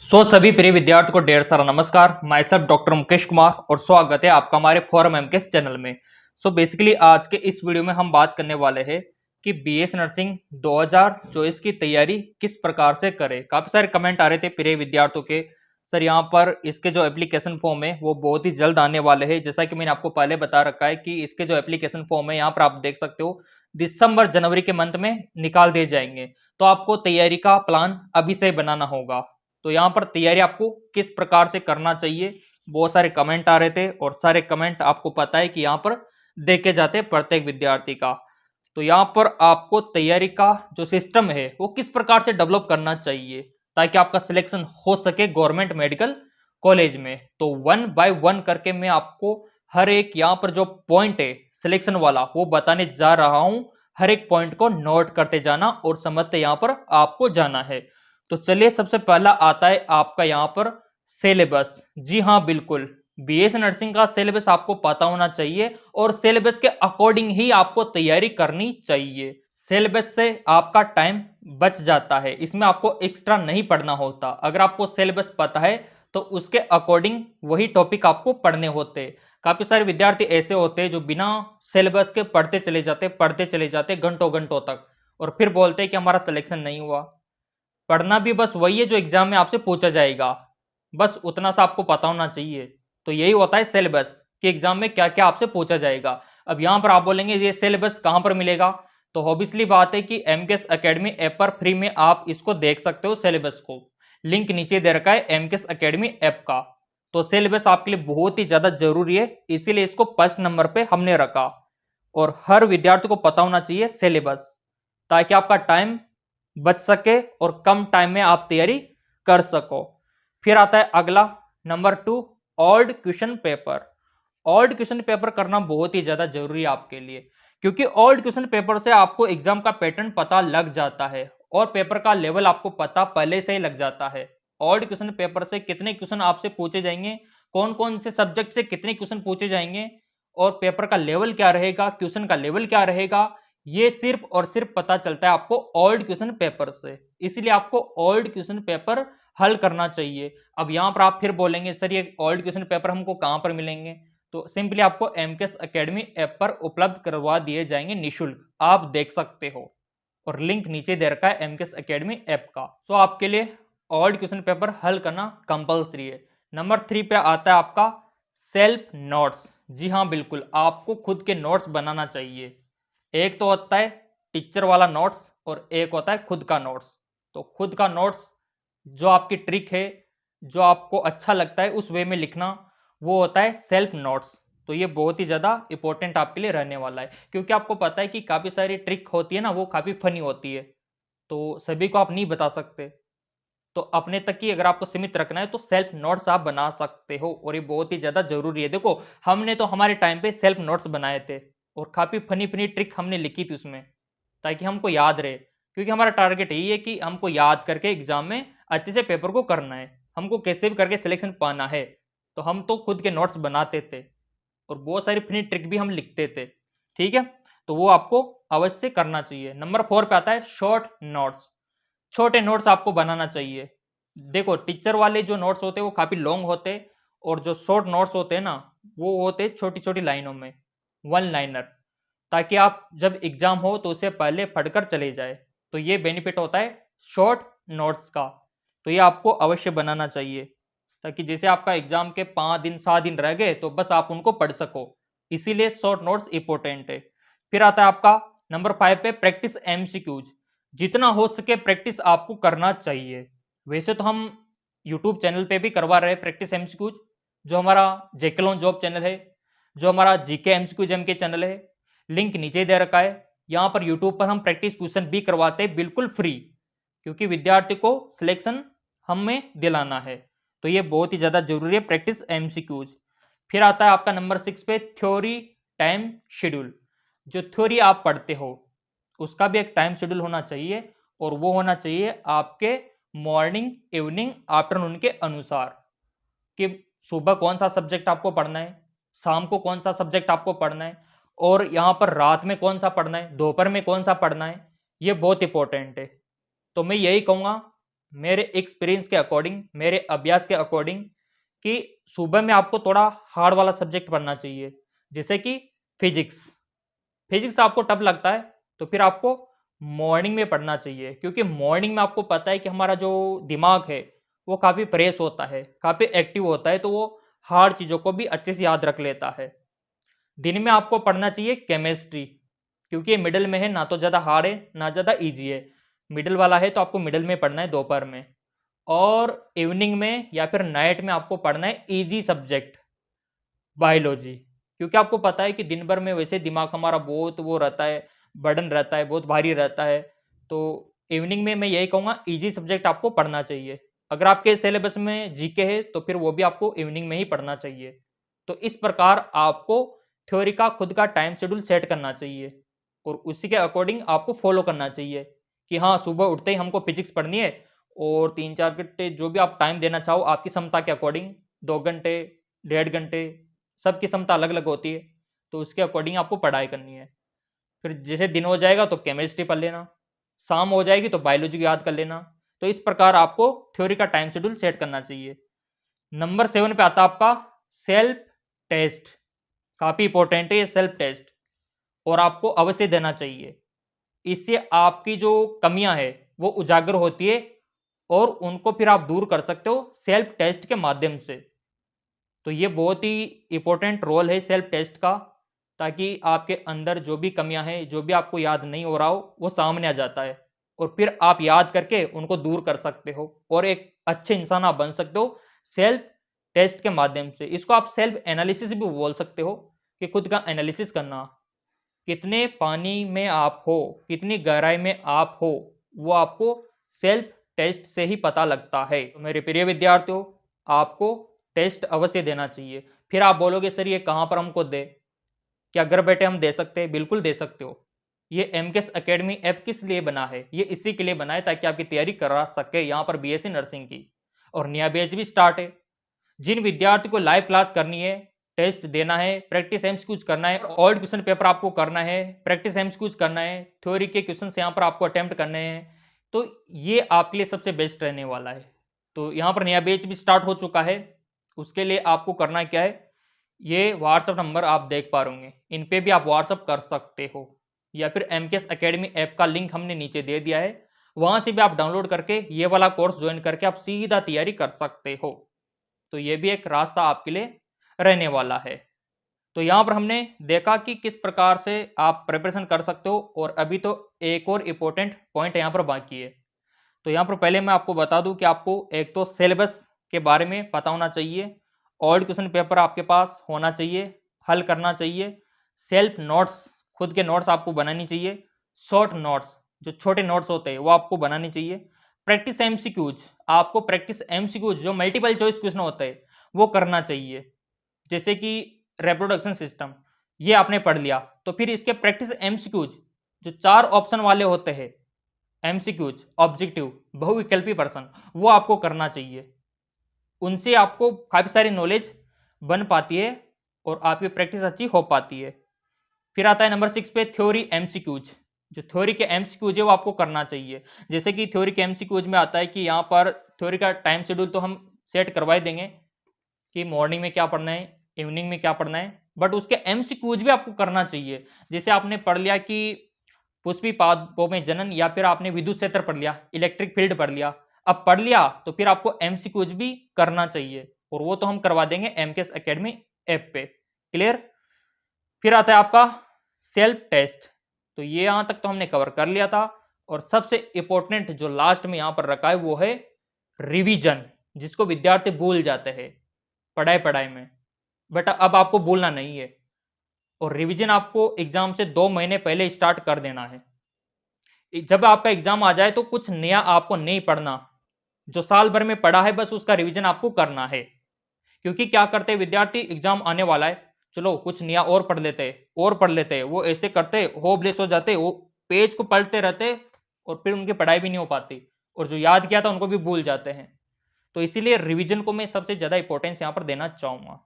सभी प्रिय विद्यार्थियों को ढेर सारा नमस्कार। मैं सब डॉक्टर मुकेश कुमार और स्वागत है आपका हमारे फॉरम एमकेएस चैनल में। बेसिकली आज के इस वीडियो में हम बात करने वाले हैं कि बीएस नर्सिंग 2024 की तैयारी किस प्रकार से करें। काफी सारे कमेंट आ रहे थे प्रिय विद्यार्थियों के, सर यहाँ पर इसके जो एप्लीकेशन फॉर्म है वो बहुत ही जल्द आने वाले हैं। जैसा कि मैंने आपको पहले बता रखा है कि इसके जो एप्लीकेशन फॉर्म है यहाँ पर आप देख सकते हो दिसंबर जनवरी के मंथ में निकाल दिए जाएंगे। तो आपको तैयारी का प्लान अभी से बनाना होगा। तो यहाँ पर तैयारी आपको किस प्रकार से करना चाहिए, बहुत सारे कमेंट आ रहे थे और सारे कमेंट आपको पता है कि यहाँ पर देखे जाते हैं प्रत्येक विद्यार्थी का। तो यहाँ पर आपको तैयारी का जो सिस्टम है वो किस प्रकार से डेवलप करना चाहिए ताकि आपका सिलेक्शन हो सके गवर्नमेंट मेडिकल कॉलेज में। तो 1 बाय 1 करके मैं आपको हर एक यहाँ पर जो पॉइंट है सिलेक्शन वाला वो बताने जा रहा हूँ। हर एक पॉइंट को नोट करते जाना और समझते यहाँ पर आपको जाना है। तो चलिए, सबसे पहला आता है आपका यहाँ पर सिलेबस। जी हाँ, बिल्कुल बीएस नर्सिंग का सिलेबस आपको पता होना चाहिए और सिलेबस के अकॉर्डिंग ही आपको तैयारी करनी चाहिए। सिलेबस से आपका टाइम बच जाता है, इसमें आपको एक्स्ट्रा नहीं पढ़ना होता। अगर आपको सिलेबस पता है तो उसके अकॉर्डिंग वही टॉपिक आपको पढ़ने होते। काफी सारे विद्यार्थी ऐसे होते हैं जो बिना सिलेबस के पढ़ते चले जाते घंटों घंटों तक और फिर बोलते हैं कि हमारा सिलेक्शन नहीं हुआ। पढ़ना भी बस वही है जो एग्जाम में आपसे पूछा जाएगा, बस उतना सा आपको पता होना चाहिए। तो यही होता है सिलेबस कि एग्जाम में क्या क्या आपसे पूछा जाएगा। अब यहाँ पर आप बोलेंगे ये सिलेबस कहाँ पर मिलेगा, तो ऑब्वियसली बात है कि एमकेएस एकेडमी ऐप पर फ्री में आप इसको देख सकते हो। सिलेबस को लिंक नीचे दे रखा है एमकेएस एकेडमी ऐप का। तो सिलेबस आपके लिए बहुत ही ज्यादा जरूरी है, इसीलिए इसको फर्स्ट नंबर पे हमने रखा। और हर विद्यार्थी को पता होना चाहिए सिलेबस, ताकि आपका टाइम बच सके और कम टाइम में आप तैयारी कर सको। फिर आता है अगला number 2, old question paper. Old question paper करना बहुत ही ज्यादा जरूरी है आपके लिए, क्योंकि ओल्ड क्वेश्चन पेपर से आपको एग्जाम का पैटर्न पता लग जाता है और पेपर का लेवल आपको पता पहले से ही लग जाता है। ओल्ड क्वेश्चन पेपर से कितने क्वेश्चन आपसे पूछे जाएंगे, कौन कौन से सब्जेक्ट से कितने क्वेश्चन पूछे जाएंगे और पेपर का लेवल क्या रहेगा, क्वेश्चन का लेवल क्या रहेगा, ये सिर्फ और सिर्फ पता चलता है आपको ओल्ड क्वेश्चन पेपर से। इसलिए आपको ओल्ड क्वेश्चन पेपर हल करना चाहिए। अब यहाँ पर आप फिर बोलेंगे सर ये ओल्ड क्वेश्चन पेपर हमको कहाँ पर मिलेंगे, तो सिंपली आपको एमकेएस एकेडमी ऐप पर उपलब्ध करवा दिए जाएंगे निःशुल्क, आप देख सकते हो और लिंक नीचे दे रखा है एमकेएस एकेडमी ऐप का। तो आपके लिए ओल्ड क्वेश्चन पेपर हल करना कंपलसरी है। नंबर 3 पे आता है आपका सेल्फ नोट्स। जी हाँ, बिल्कुल आपको खुद के नोट्स बनाना चाहिए। एक तो होता है टीचर वाला नोट्स और एक होता है खुद का नोट्स। तो खुद का नोट्स जो आपकी ट्रिक है, जो आपको अच्छा लगता है उस वे में लिखना, वो होता है सेल्फ नोट्स। तो ये बहुत ही ज़्यादा इंपॉर्टेंट आपके लिए रहने वाला है, क्योंकि आपको पता है कि काफ़ी सारी ट्रिक होती है ना, वो काफ़ी फनी होती है, तो सभी को आप नहीं बता सकते। तो अपने तक ही अगर आपको सीमित रखना है तो सेल्फ नोट्स आप बना सकते हो और ये बहुत ही ज़्यादा ज़रूरी है। देखो, हमने तो हमारे टाइम पे सेल्फ नोट्स बनाए थे और काफ़ी फनी फनी ट्रिक हमने लिखी थी उसमें, ताकि हमको याद रहे, क्योंकि हमारा टारगेट यही है कि हमको याद करके एग्जाम में अच्छे से पेपर को करना है, हमको कैसे भी करके सिलेक्शन पाना है। तो हम तो खुद के नोट्स बनाते थे और बहुत सारी फनी ट्रिक भी हम लिखते थे। ठीक है, तो वो आपको अवश्य करना चाहिए। नंबर 4 पे आता है शॉर्ट नोट्स। छोटे नोट्स आपको बनाना चाहिए। देखो, टीचर वाले जो नोट्स होते हैं वो काफ़ी लॉन्ग होते हैं और जो शॉर्ट नोट्स होते हैं ना, वो होते हैं छोटी छोटी लाइनों में, वन लाइनर, ताकि आप जब एग्जाम हो तो उससे पहले पढ़कर चले जाए। तो ये बेनिफिट होता है शॉर्ट नोट्स का। तो ये आपको अवश्य बनाना चाहिए, ताकि जैसे आपका एग्जाम के 5 दिन 7 दिन रह गए तो बस आप उनको पढ़ सको। इसीलिए शॉर्ट नोट्स इंपॉर्टेंट है। फिर आता है आपका नंबर 5 पे प्रैक्टिस एमसीक्यूज। जितना हो सके प्रैक्टिस आपको करना चाहिए। वैसे तो हम यूट्यूब चैनल पे भी करवा रहे हैं प्रैक्टिस एमसीक्यूज, जो हमारा जेकेलॉन जॉब चैनल है, जो हमारा जीके एमसीक्यूज एम के चैनल है, लिंक नीचे दे रखा है। यहाँ पर यूट्यूब पर हम प्रैक्टिस क्वेश्चन भी करवाते हैं बिल्कुल फ्री, क्योंकि विद्यार्थी को सिलेक्शन हमें दिलाना है। तो ये बहुत ही ज़्यादा जरूरी है प्रैक्टिस एमसीक्यूज। फिर आता है आपका नंबर 6 पे थ्योरी टाइम शेड्यूल। जो थ्योरी आप पढ़ते हो उसका भी एक टाइम शेड्यूल होना चाहिए, और वो होना चाहिए आपके मॉर्निंग इवनिंग आफ्टरनून के अनुसार, कि सुबह कौन सा सब्जेक्ट आपको पढ़ना है, शाम को कौन सा सब्जेक्ट आपको पढ़ना है, और यहाँ पर रात में कौन सा पढ़ना है, दोपहर में कौन सा पढ़ना है। ये बहुत इंपॉर्टेंट है। तो मैं यही कहूँगा मेरे एक्सपीरियंस के अकॉर्डिंग, मेरे अभ्यास के अकॉर्डिंग, कि सुबह में आपको थोड़ा हार्ड वाला सब्जेक्ट पढ़ना चाहिए, जैसे कि फिजिक्स। फिजिक्स आपको टफ लगता है तो फिर आपको मॉर्निंग में पढ़ना चाहिए, क्योंकि मॉर्निंग में आपको पता है कि हमारा जो दिमाग है वो काफ़ी फ्रेश होता है, काफ़ी एक्टिव होता है, तो वो हार्ड चीज़ों को भी अच्छे से याद रख लेता है। दिन में आपको पढ़ना चाहिए केमिस्ट्री, क्योंकि ये मिडिल में है, ना तो ज़्यादा हार्ड है ना ज़्यादा ईजी है, मिडिल वाला है, तो आपको मिडिल में पढ़ना है दोपहर में। और इवनिंग में या फिर नाइट में आपको पढ़ना है ईजी सब्जेक्ट बायोलॉजी, क्योंकि आपको पता है कि दिन भर में वैसे दिमाग हमारा बहुत वो रहता है, बर्डन रहता है, बहुत भारी रहता है। तो इवनिंग में मैं यही कहूँगा, इजी सब्जेक्ट आपको पढ़ना चाहिए। अगर आपके सिलेबस में जीके है तो फिर वो भी आपको इवनिंग में ही पढ़ना चाहिए। तो इस प्रकार आपको थ्योरी का खुद का टाइम शेड्यूल सेट करना चाहिए और उसी के अकॉर्डिंग आपको फॉलो करना चाहिए कि हाँ, सुबह उठते ही हमको फिजिक्स पढ़नी है और 3-4 घंटे जो भी आप टाइम देना चाहो आपकी क्षमता के अकॉर्डिंग, 2 घंटे, 1.5 घंटे, सबकी क्षमता अलग अलग होती है, तो उसके अकॉर्डिंग आपको पढ़ाई करनी है। फिर जैसे दिन हो जाएगा तो केमिस्ट्री पढ़ लेना, शाम हो जाएगी तो बायोलॉजी को याद कर लेना। तो इस प्रकार आपको थ्योरी का टाइम शेड्यूल सेट करना चाहिए। नंबर 7 पे आता है आपका सेल्फ टेस्ट। काफ़ी इंपॉर्टेंट है ये सेल्फ टेस्ट, और आपको अवश्य देना चाहिए। इससे आपकी जो कमियां हैं वो उजागर होती है और उनको फिर आप दूर कर सकते हो सेल्फ टेस्ट के माध्यम से। तो ये बहुत ही इंपॉर्टेंट रोल है सेल्फ टेस्ट का, ताकि आपके अंदर जो भी कमियां हैं, जो भी आपको याद नहीं हो रहा हो, वो सामने आ जाता है और फिर आप याद करके उनको दूर कर सकते हो और एक अच्छे इंसान आप बन सकते हो सेल्फ टेस्ट के माध्यम से। इसको आप सेल्फ एनालिसिस भी बोल सकते हो, कि खुद का एनालिसिस करना, कितने पानी में आप हो, कितनी गहराई में आप हो, वो आपको सेल्फ टेस्ट से ही पता लगता है। तो मेरे प्रिय विद्यार्थियों, आपको टेस्ट अवश्य देना चाहिए। फिर आप बोलोगे सर ये कहाँ पर हमको दे, क्या घर बैठे हम दे सकते हैं? बिल्कुल दे सकते हो। ये एमकेएस एकेडमी ऐप किस लिए बना है? ये इसी के लिए बना है ताकि आपकी तैयारी करा सके यहाँ पर बीएससी नर्सिंग की। और नया बैच भी स्टार्ट है। जिन विद्यार्थी को लाइव क्लास करनी है, टेस्ट देना है, प्रैक्टिस एमसीक्यूज करना है, ओल्ड क्वेश्चन पेपर आपको करना है, प्रैक्टिस एमसीक्यूज करना है, थ्योरी के क्वेश्चन यहाँ पर आपको अटेम्प्ट करने हैं, तो ये आपके लिए सबसे बेस्ट रहने वाला है। तो यहाँ पर नया बैच भी स्टार्ट हो चुका है। उसके लिए आपको करना क्या है, ये व्हाट्सअप नंबर आप देख पा रहे, इन पे भी आप व्हाट्सअप कर सकते हो, या फिर एमकेएस एकेडमी ऐप का लिंक हमने नीचे दे दिया है, वहाँ से भी आप डाउनलोड करके ये वाला कोर्स ज्वाइन करके आप सीधा तैयारी कर सकते हो। तो ये भी एक रास्ता आपके लिए रहने वाला है। तो यहाँ पर हमने देखा कि किस प्रकार से आप प्रिपरेशन कर सकते हो, और अभी तो एक और इम्पोर्टेंट पॉइंट यहाँ पर बाकी है। तो यहाँ पर पहले मैं आपको बता दूं कि आपको एक तो सिलेबस के बारे में पता होना चाहिए, ओल्ड क्वेश्चन पेपर आपके पास होना चाहिए, हल करना चाहिए, सेल्फ नोट्स, खुद के नोट्स आपको बनानी चाहिए, शॉर्ट नोट्स जो छोटे नोट्स होते हैं वो आपको बनानी चाहिए, प्रैक्टिस एमसीक्यूज, आपको प्रैक्टिस एमसीक्यूज जो मल्टीपल चॉइस क्वेश्चन होते हैं वो करना चाहिए, जैसे कि रिप्रोडक्शन सिस्टम, ये आपने पढ़ लिया, तो फिर इसके प्रैक्टिस एमसीक्यूज जो 4 ऑप्शन वाले होते हैं, एमसीक्यूज ऑब्जेक्टिव बहुविकल्पी प्रश्न, वो आपको करना चाहिए। उनसे आपको काफ़ी सारी नॉलेज बन पाती है और आपकी प्रैक्टिस अच्छी हो पाती है। फिर आता है नंबर 6 पे थ्योरी एमसीक्यूज, जो थ्योरी के एमसीक्यूज है वो आपको करना चाहिए। जैसे कि थ्योरी के एमसीक्यूज में आता है कि यहाँ पर थ्योरी का टाइम शेड्यूल तो हम सेट करवा देंगे कि मॉर्निंग में क्या पढ़ना है, इवनिंग में क्या पढ़ना है, बट उसके एमसीक्यूज भी आपको करना चाहिए। जैसे आपने पढ़ लिया कि पुष्पी पादपों में जनन, या फिर आपने विद्युत क्षेत्र पढ़ लिया, इलेक्ट्रिक फील्ड पढ़ लिया, अब पढ़ लिया तो फिर आपको एमसीक्यूज भी करना चाहिए, और वो तो हम करवा देंगे एमकेएस एकेडमी ऐप पे। क्लियर? फिर आता है आपका सेल्फ टेस्ट, तो ये यहां तक तो हमने कवर कर लिया था, और सबसे इंपॉर्टेंट जो लास्ट में यहां पर रखा है वो है रिवीजन, जिसको विद्यार्थी भूल जाते हैं पढ़ाई पढ़ाई में, बट अब आपको भूलना नहीं है, और रिवीजन आपको एग्जाम से 2 महीने पहले स्टार्ट कर देना है। जब आपका एग्जाम आ जाए तो कुछ नया आपको नहीं पढ़ना, जो साल भर में पढ़ा है बस उसका रिवीजन आपको करना है। क्योंकि क्या करते हैं विद्यार्थी, एग्जाम आने वाला है, चलो कुछ नया और पढ़ लेते हैं, और पढ़ लेते हैं, वो ऐसे करते होपलेस हो जाते, वो पेज को पढ़ते रहते और फिर उनकी पढ़ाई भी नहीं हो पाती, और जो याद किया था उनको भी भूल जाते हैं। तो इसीलिए रिवीजन को मैं सबसे ज़्यादा इंपॉर्टेंस यहाँ पर देना चाहूँगा,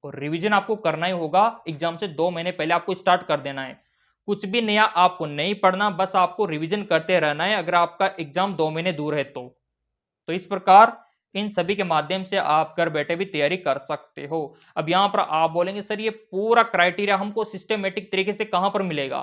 और रिवीजन आपको करना ही होगा, एग्जाम से 2 महीने पहले आपको स्टार्ट कर देना है। कुछ भी नया आपको नहीं पढ़ना, बस आपको रिवीजन करते रहना है, अगर आपका एग्जाम 2 महीने दूर है तो। तो इस प्रकार इन सभी के माध्यम से आप घर बैठे भी तैयारी कर सकते हो। अब यहाँ पर आप बोलेंगे सर ये पूरा क्राइटेरिया हमको सिस्टमेटिक तरीके से कहाँ पर मिलेगा?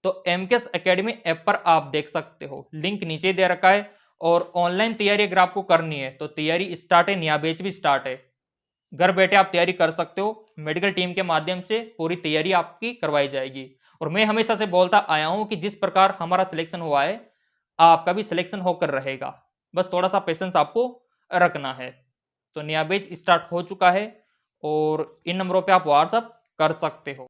तो एमकेएस एकेडमी ऐप पर आप देख सकते हो, लिंक नीचे दे रखा है। और ऑनलाइन तैयारी अगर आपको करनी है तो तैयारी स्टार्ट है, नया बैच भी स्टार्ट है। घर बैठे आप तैयारी कर सकते हो, मेडिकल टीम के माध्यम से पूरी तैयारी आपकी करवाई जाएगी। और मैं हमेशा से बोलता आया हूं कि जिस प्रकार हमारा सिलेक्शन हुआ है आपका भी सिलेक्शन होकर रहेगा, बस थोड़ा सा पेशेंस आपको रखना है। तो नया बैच स्टार्ट हो चुका है और इन नंबरों पे आप व्हाट्सअप कर सकते हो।